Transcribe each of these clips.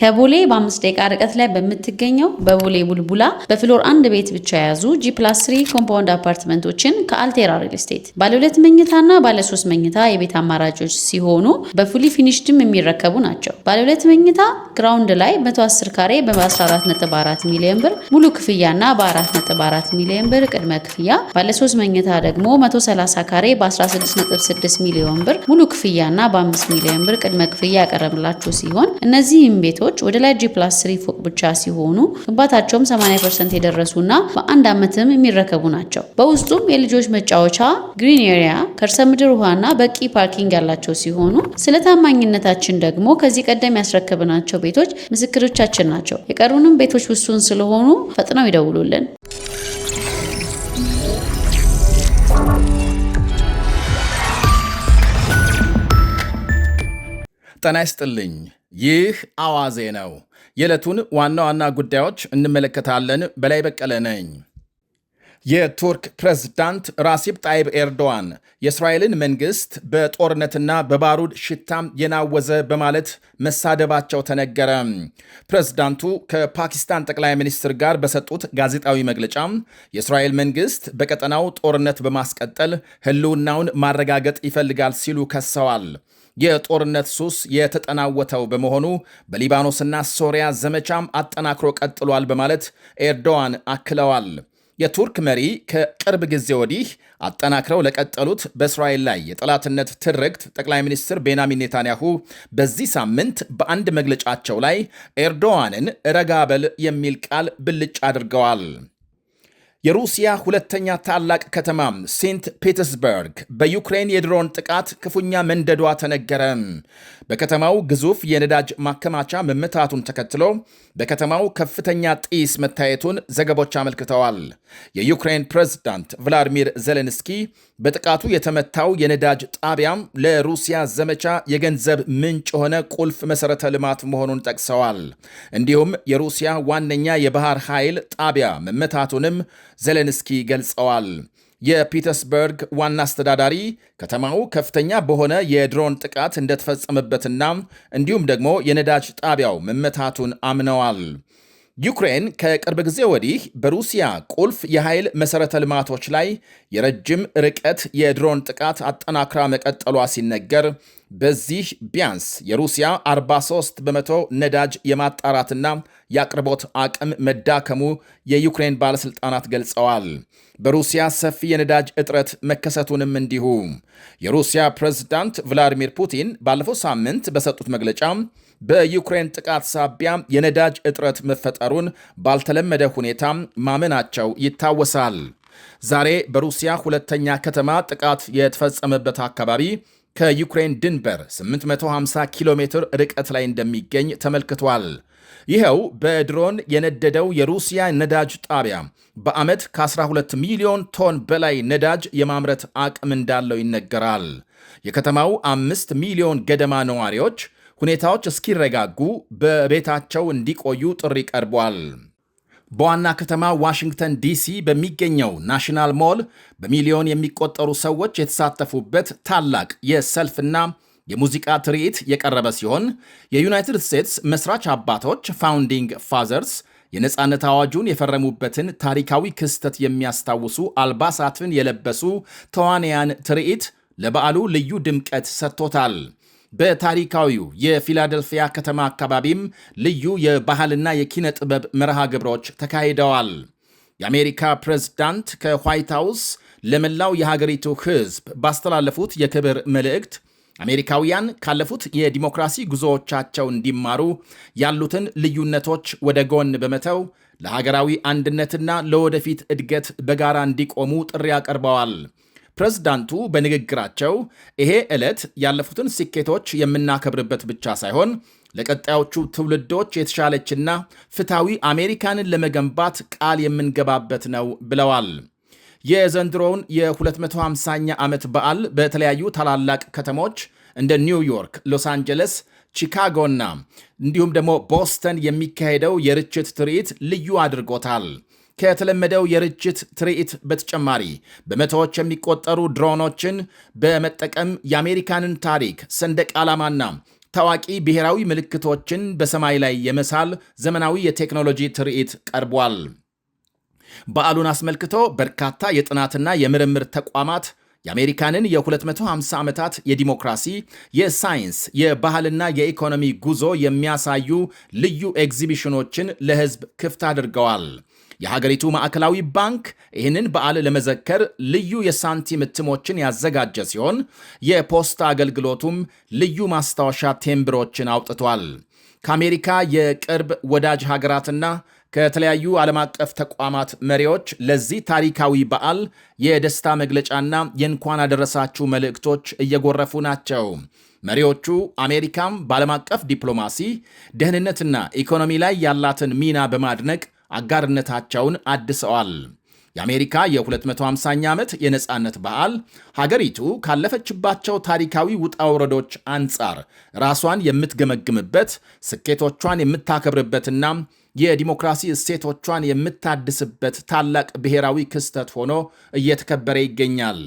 ከቦሌ በ5 ደቂቃ ርቀት ላይ በምትገኘው በቦሌ ቡልቡላ በፍሎር 1 ቤት ብቻ የያዙ G+3 ኮምፓውንድ አፓርትመንቶችን ከአልቴራ ሪል ስቴት ባለ 2 መኝታና ባለ 3 መኝታ የቤት አማራጮች ሲሆኑ በፉሊ ፊኒሽድም የሚረከቡ ናቸው። ባለ 2 መኝታ ግራውንድ ላይ 110 ካሬ በ14.4 ሚሊዮን ብር ሙሉ ክፍያና በ4.4 ሚሊዮን ብር ቅድመ ክፍያ፣ ባለ 3 መኝታ ደግሞ 130 ካሬ በ16.6 ሚሊዮን ብር ሙሉ ክፍያና በ5 ሚሊዮን ብር ቅድመ ክፍያ ያቀረብላችሁ ሲሆን እነዚህም ቤቶች ወደ ላይ G+3 ፎቅ ብቻ ሲሆኑ ግንባታቸውም 80% የደረሱና በአንድ ዓመትም የሚረከቡ ናቸው። በውስጡም የልጆች መጫወቻ፣ ግሪን ኤሪያ፣ ከርሰ ምድር ውሃና በቂ ፓርኪንግ ያላቸው ሲሆኑ ስለ ታማኝነታችን ደግሞ ከዚህ ቀደም ያስረከብናቸው ቤቶች ምስክሮቻችን ናቸው። የቀሩንም ቤቶች ውሱን ስለሆኑ ፈጥነው ይደውሉልን። ጤና ይስጥልኝ። ይህ አዋዜ ነው። የዕለቱን ዋና ዋና ጉዳዮች እንመለከታለን። በላይ በቀለ ነኝ። የቱርክ ፕሬዝዳንት ራሲብ ጣይብ ኤርዶዋን የእስራኤልን መንግሥት በጦርነትና በባሩድ ሽታም የናወዘ በማለት መሳደባቸው ተነገረ። ፕሬዝዳንቱ ከፓኪስታን ጠቅላይ ሚኒስትር ጋር በሰጡት ጋዜጣዊ መግለጫ የእስራኤል መንግሥት በቀጠናው ጦርነት በማስቀጠል ሕልውናውን ማረጋገጥ ይፈልጋል ሲሉ ከሰዋል። የጦርነት ሱስ የተጠናወተው በመሆኑ በሊባኖስና ሶሪያ ዘመቻም አጠናክሮ ቀጥሏል በማለት ኤርዶዋን አክለዋል። የቱርክ መሪ ከቅርብ ጊዜ ወዲህ አጠናክረው ለቀጠሉት በእስራኤል ላይ የጠላትነት ትርክት ጠቅላይ ሚኒስትር ቤንያሚን ኔታንያሁ በዚህ ሳምንት በአንድ መግለጫቸው ላይ ኤርዶዋንን ረጋ በል የሚል ቃል ብልጭ አድርገዋል። የሩሲያ ሁለተኛ ታላቅ ከተማ ሴንት ፒተርስበርግ በዩክሬን የድሮን ጥቃት ክፉኛ መንደዷ ተነገረ። በከተማው ግዙፍ የነዳጅ ማከማቻ መመታቱን ተከትሎ በከተማው ከፍተኛ ጢስ መታየቱን ዘገቦች አመልክተዋል። የዩክሬን ፕሬዝዳንት ቭላዲሚር ዜሌንስኪ በጥቃቱ የተመታው የነዳጅ ጣቢያም ለሩሲያ ዘመቻ የገንዘብ ምንጭ የሆነ ቁልፍ መሠረተ ልማት መሆኑን ጠቅሰዋል። እንዲሁም የሩሲያ ዋነኛ የባህር ኃይል ጣቢያ መመታቱንም ዜሌንስኪ ገልጸዋል። የፒተርስበርግ ዋና አስተዳዳሪ ከተማው ከፍተኛ በሆነ የድሮን ጥቃት እንደተፈጸመበትና እንዲሁም ደግሞ የነዳጅ ጣቢያው መመታቱን አምነዋል። ዩክሬን ከቅርብ ጊዜ ወዲህ በሩሲያ ቁልፍ የኃይል መሠረተ ልማቶች ላይ የረጅም ርቀት የድሮን ጥቃት አጠናክራ መቀጠሏ ሲነገር በዚህ ቢያንስ የሩሲያ 43 በመቶ ነዳጅ የማጣራትና የአቅርቦት አቅም መዳከሙ የዩክሬን ባለሥልጣናት ገልጸዋል። በሩሲያ ሰፊ የነዳጅ እጥረት መከሰቱንም እንዲሁ። የሩሲያ ፕሬዝዳንት ቭላዲሚር ፑቲን ባለፈው ሳምንት በሰጡት መግለጫ በዩክሬን ጥቃት ሳቢያ የነዳጅ እጥረት መፈጠሩን ባልተለመደ ሁኔታ ማመናቸው ይታወሳል። ዛሬ በሩሲያ ሁለተኛ ከተማ ጥቃት የተፈጸመበት አካባቢ ከዩክሬን ድንበር 850 ኪሎ ሜትር ርቀት ላይ እንደሚገኝ ተመልክቷል። ይኸው በድሮን የነደደው የሩሲያ ነዳጅ ጣቢያ በዓመት ከ12 ሚሊዮን ቶን በላይ ነዳጅ የማምረት አቅም እንዳለው ይነገራል። የከተማው 5 ሚሊዮን ገደማ ነዋሪዎች ሁኔታዎች እስኪረጋጉ በቤታቸው እንዲቆዩ ጥሪ ቀርቧል። በዋና ከተማ ዋሽንግተን ዲሲ በሚገኘው ናሽናል ሞል በሚሊዮን የሚቆጠሩ ሰዎች የተሳተፉበት ታላቅ የሰልፍና የሙዚቃ ትርኢት የቀረበ ሲሆን የዩናይትድ ስቴትስ መስራች አባቶች ፋውንዲንግ ፋዘርስ የነፃነት አዋጁን የፈረሙበትን ታሪካዊ ክስተት የሚያስታውሱ አልባሳትን የለበሱ ተዋንያን ትርኢት ለበዓሉ ልዩ ድምቀት ሰጥቶታል። በታሪካዊው የፊላደልፊያ ከተማ አካባቢም ልዩ የባህልና የኪነ ጥበብ መርሃ ግብሮች ተካሂደዋል። የአሜሪካ ፕሬዝዳንት ከዋይት ሃውስ ለመላው የሀገሪቱ ሕዝብ ባስተላለፉት የክብር መልእክት አሜሪካውያን ካለፉት የዲሞክራሲ ጉዞዎቻቸው እንዲማሩ ያሉትን ልዩነቶች ወደ ጎን በመተው ለሀገራዊ አንድነትና ለወደፊት እድገት በጋራ እንዲቆሙ ጥሪ አቀርበዋል። ፕሬዝዳንቱ በንግግራቸው ይሄ ዕለት ያለፉትን ስኬቶች የምናከብርበት ብቻ ሳይሆን ለቀጣዮቹ ትውልዶች የተሻለችና ፍትሐዊ አሜሪካንን ለመገንባት ቃል የምንገባበት ነው ብለዋል። የዘንድሮውን የ250ኛ ዓመት በዓል በተለያዩ ታላላቅ ከተሞች እንደ ኒውዮርክ፣ ሎስ አንጀለስ፣ ቺካጎና እንዲሁም ደግሞ ቦስተን የሚካሄደው የርችት ትርኢት ልዩ አድርጎታል። ከተለመደው የርችት ትርኢት በተጨማሪ በመቶዎች የሚቆጠሩ ድሮኖችን በመጠቀም የአሜሪካንን ታሪክ፣ ሰንደቅ ዓላማና ታዋቂ ብሔራዊ ምልክቶችን በሰማይ ላይ የመሳል ዘመናዊ የቴክኖሎጂ ትርኢት ቀርቧል። በዓሉን አስመልክቶ በርካታ የጥናትና የምርምር ተቋማት የአሜሪካንን የ250 ዓመታት የዲሞክራሲ፣ የሳይንስ፣ የባህልና የኢኮኖሚ ጉዞ የሚያሳዩ ልዩ ኤግዚቢሽኖችን ለሕዝብ ክፍት አድርገዋል። የሀገሪቱ ማዕከላዊ ባንክ ይህንን በዓል ለመዘከር ልዩ የሳንቲም እትሞችን ያዘጋጀ ሲሆን የፖስታ አገልግሎቱም ልዩ ማስታወሻ ቴምብሮችን አውጥቷል። ከአሜሪካ የቅርብ ወዳጅ ሀገራትና ከተለያዩ ዓለም አቀፍ ተቋማት መሪዎች ለዚህ ታሪካዊ በዓል የደስታ መግለጫና የእንኳን አደረሳችሁ መልእክቶች እየጎረፉ ናቸው። መሪዎቹ አሜሪካም በዓለም አቀፍ ዲፕሎማሲ፣ ደህንነትና ኢኮኖሚ ላይ ያላትን ሚና በማድነቅ አጋርነታቸውን አድሰዋል። የአሜሪካ የ250ኛ ዓመት የነጻነት በዓል ሀገሪቱ ካለፈችባቸው ታሪካዊ ውጣ ውረዶች አንጻር ራሷን የምትገመግምበት፣ ስኬቶቿን የምታከብርበትና የዲሞክራሲ እሴቶቿን የምታድስበት ታላቅ ብሔራዊ ክስተት ሆኖ እየተከበረ ይገኛል።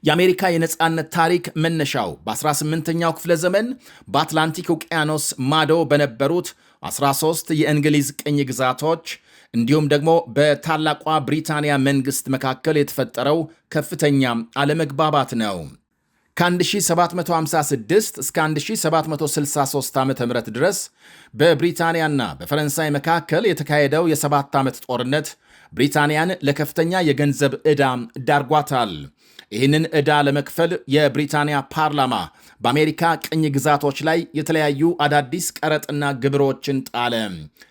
የአሜሪካ የነጻነት ታሪክ መነሻው በ18ኛው ክፍለ ዘመን በአትላንቲክ ውቅያኖስ ማዶ በነበሩት 13 የእንግሊዝ ቅኝ ግዛቶች እንዲሁም ደግሞ በታላቋ ብሪታንያ መንግሥት መካከል የተፈጠረው ከፍተኛ አለመግባባት ነው። ከ1756 እስከ 1763 ዓ ም ድረስ በብሪታንያና በፈረንሳይ መካከል የተካሄደው የ7 ዓመት ጦርነት ብሪታንያን ለከፍተኛ የገንዘብ ዕዳ ዳርጓታል። ይህንን ዕዳ ለመክፈል የብሪታንያ ፓርላማ በአሜሪካ ቅኝ ግዛቶች ላይ የተለያዩ አዳዲስ ቀረጥና ግብሮችን ጣለ።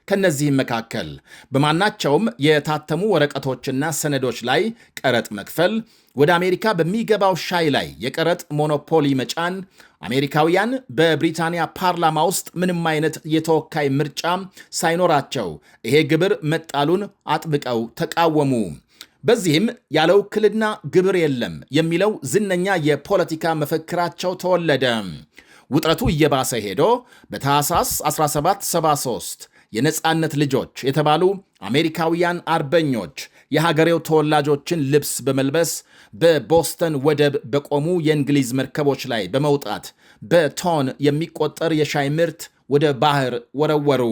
ከነዚህም መካከል በማናቸውም የታተሙ ወረቀቶችና ሰነዶች ላይ ቀረጥ መክፈል፣ ወደ አሜሪካ በሚገባው ሻይ ላይ የቀረጥ ሞኖፖሊ መጫን፣ አሜሪካውያን በብሪታንያ ፓርላማ ውስጥ ምንም አይነት የተወካይ ምርጫ ሳይኖራቸው ይሄ ግብር መጣሉን አጥብቀው ተቃወሙ። በዚህም ያለ ውክልና ግብር የለም የሚለው ዝነኛ የፖለቲካ መፈክራቸው ተወለደ። ውጥረቱ እየባሰ ሄዶ በታህሳስ 1773 የነጻነት ልጆች የተባሉ አሜሪካውያን አርበኞች የሀገሬው ተወላጆችን ልብስ በመልበስ በቦስተን ወደብ በቆሙ የእንግሊዝ መርከቦች ላይ በመውጣት በቶን የሚቆጠር የሻይ ምርት ወደ ባህር ወረወሩ።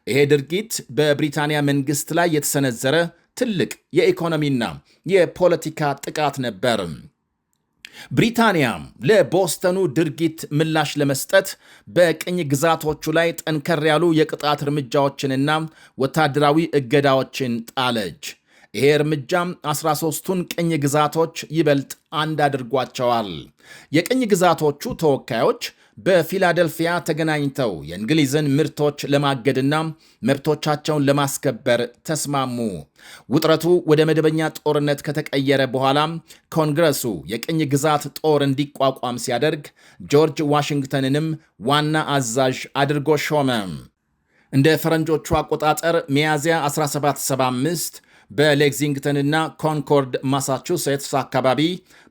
ይሄ ድርጊት በብሪታንያ መንግሥት ላይ የተሰነዘረ ትልቅ የኢኮኖሚና የፖለቲካ ጥቃት ነበር። ብሪታንያም ለቦስተኑ ድርጊት ምላሽ ለመስጠት በቅኝ ግዛቶቹ ላይ ጠንከር ያሉ የቅጣት እርምጃዎችንና ወታደራዊ እገዳዎችን ጣለች። ይሄ እርምጃም 13ቱን ቅኝ ግዛቶች ይበልጥ አንድ አድርጓቸዋል። የቅኝ ግዛቶቹ ተወካዮች በፊላደልፊያ ተገናኝተው የእንግሊዝን ምርቶች ለማገድና መብቶቻቸውን ለማስከበር ተስማሙ። ውጥረቱ ወደ መደበኛ ጦርነት ከተቀየረ በኋላ ኮንግረሱ የቅኝ ግዛት ጦር እንዲቋቋም ሲያደርግ ጆርጅ ዋሽንግተንንም ዋና አዛዥ አድርጎ ሾመ። እንደ ፈረንጆቹ አቆጣጠር ሚያዝያ 1775 በሌክዚንግተንና ኮንኮርድ ማሳቹሴትስ አካባቢ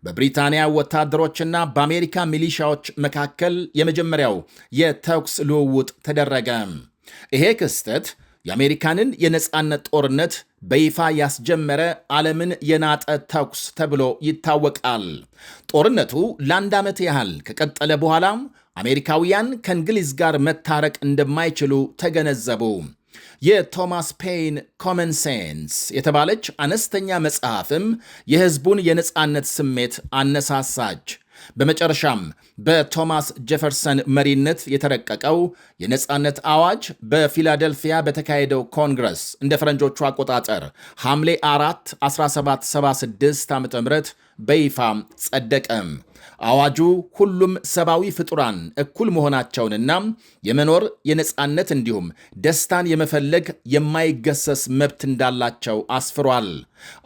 በብሪታንያ ወታደሮችና በአሜሪካ ሚሊሻዎች መካከል የመጀመሪያው የተኩስ ልውውጥ ተደረገ። ይሄ ክስተት የአሜሪካንን የነጻነት ጦርነት በይፋ ያስጀመረ ዓለምን የናጠ ተኩስ ተብሎ ይታወቃል። ጦርነቱ ለአንድ ዓመት ያህል ከቀጠለ በኋላም አሜሪካውያን ከእንግሊዝ ጋር መታረቅ እንደማይችሉ ተገነዘቡ። የቶማስ ፔይን ኮመን ሴንስ የተባለች አነስተኛ መጽሐፍም የሕዝቡን የነጻነት ስሜት አነሳሳች። በመጨረሻም በቶማስ ጄፈርሰን መሪነት የተረቀቀው የነጻነት አዋጅ በፊላደልፊያ በተካሄደው ኮንግረስ እንደ ፈረንጆቹ አቆጣጠር ሐምሌ 4 1776 ዓ ም በይፋ ጸደቀ። አዋጁ ሁሉም ሰብአዊ ፍጡራን እኩል መሆናቸውንና የመኖር የነጻነት እንዲሁም ደስታን የመፈለግ የማይገሰስ መብት እንዳላቸው አስፍሯል።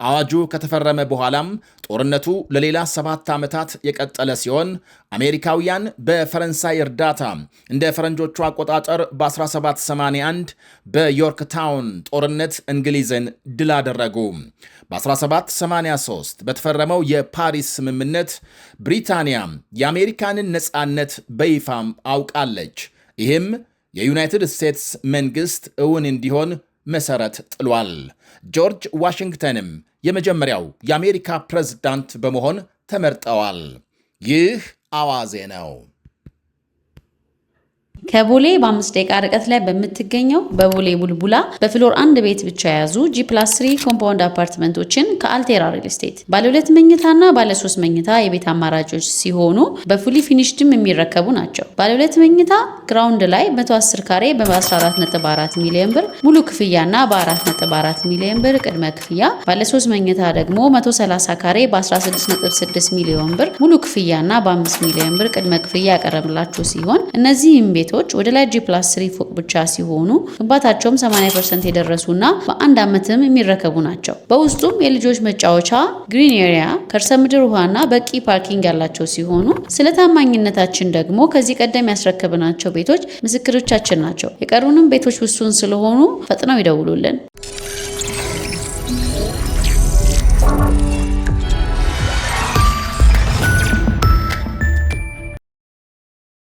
አዋጁ ከተፈረመ በኋላም ጦርነቱ ለሌላ 7 ዓመታት የቀጠለ ሲሆን አሜሪካውያን በፈረንሳይ እርዳታ እንደ ፈረንጆቹ አቆጣጠር በ1781 በዮርክ ታውን ጦርነት እንግሊዝን ድል አደረጉ። በ1783 በተፈረመው የፓሪስ ስምምነት ብሪታንያ የአሜሪካንን ነጻነት በይፋም አውቃለች። ይህም የዩናይትድ ስቴትስ መንግሥት እውን እንዲሆን መሠረት ጥሏል። ጆርጅ ዋሽንግተንም የመጀመሪያው የአሜሪካ ፕሬዝዳንት በመሆን ተመርጠዋል። ይህ አዋዜ ነው። ከቦሌ በ5 ደቂቃ ርቀት ላይ በምትገኘው በቦሌ ቡልቡላ በፍሎር 1 ቤት ብቻ የያዙ G+3 ኮምፓውንድ አፓርትመንቶችን ከአልቴራ ሪል ስቴት ባለ 2 መኝታና ባለ 3 መኝታ የቤት አማራጮች ሲሆኑ በፉሊ ፊኒሽድም የሚረከቡ ናቸው። ባለ 2 መኝታ ግራውንድ ላይ 110 ካሬ በ14.4 ሚሊዮን ብር ሙሉ ክፍያና በ4.4 ሚሊዮን ብር ቅድመ ክፍያ፣ ባለ 3 መኝታ ደግሞ 130 ካሬ በ16.6 ሚሊዮን ብር ሙሉ ክፍያና በ5 ሚሊዮን ብር ቅድመ ክፍያ ያቀረብላችሁ ሲሆን እነዚህም ቤቶች ወደ ላይ G+3 ፎቅ ብቻ ሲሆኑ ግንባታቸውም 80% የደረሱና በአንድ ዓመትም የሚረከቡ ናቸው። በውስጡም የልጆች መጫወቻ፣ ግሪን ኤሪያ፣ ከርሰ ምድር ውሃና በቂ ፓርኪንግ ያላቸው ሲሆኑ ስለ ታማኝነታችን ደግሞ ከዚህ ቀደም ያስረከብናቸው ቤቶች ምስክሮቻችን ናቸው። የቀሩንም ቤቶች ውሱን ስለሆኑ ፈጥነው ይደውሉልን።